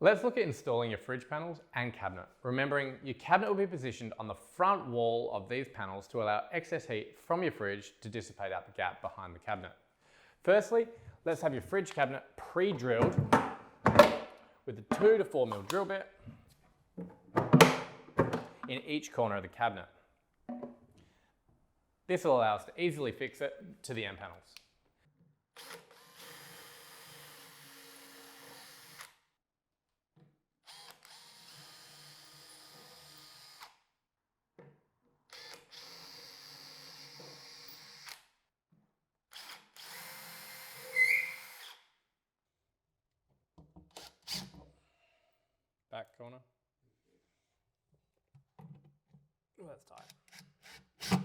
Let's look at installing your fridge panels and cabinet. Remembering your cabinet will be positioned on the front wall of these panels to allow excess heat from your fridge to dissipate out the gap behind the cabinet. Firstly, let's have your fridge cabinet pre-drilled with a 2 to 4 mil drill bit in each corner of the cabinet. This will allow us to easily fix it to the end panels. Back corner. Oh, that's tight.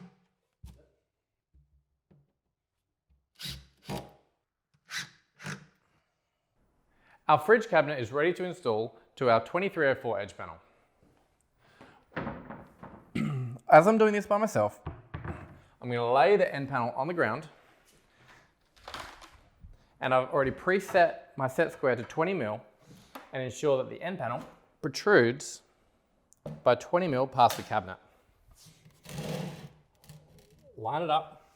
Our fridge cabinet is ready to install to our 2304 edge panel. As I'm doing this by myself, I'm going to lay the end panel on the ground, and I've already preset my set square to 20 mil and ensure that the end panel protrudes by 20 mil past the cabinet. Line it up.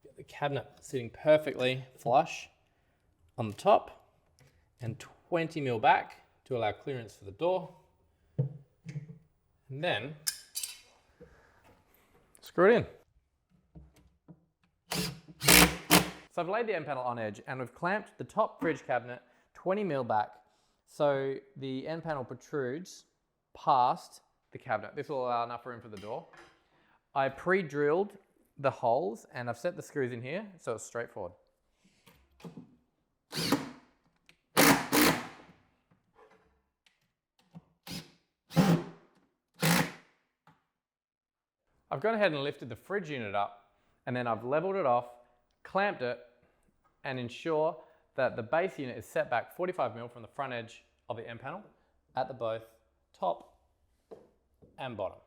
Get the cabinet sitting perfectly flush on the top and 20 mil back to allow clearance for the door. And then screw it in. So I've laid the end panel on edge and we've clamped the top fridge cabinet 20 mil back so the end panel protrudes past the cabinet. This will allow enough room for the door. I pre-drilled the holes and I've set the screws in here so it's straightforward. I've gone ahead and lifted the fridge unit up and then I've leveled it off, clamped it, and ensure that the base unit is set back 45 mil from the front edge of the end panel at the both top and bottom.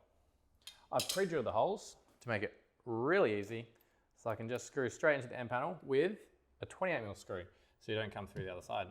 I've pre-drilled the holes to make it really easy, so I can just screw straight into the end panel with a 28 mil screw so you don't come through the other side.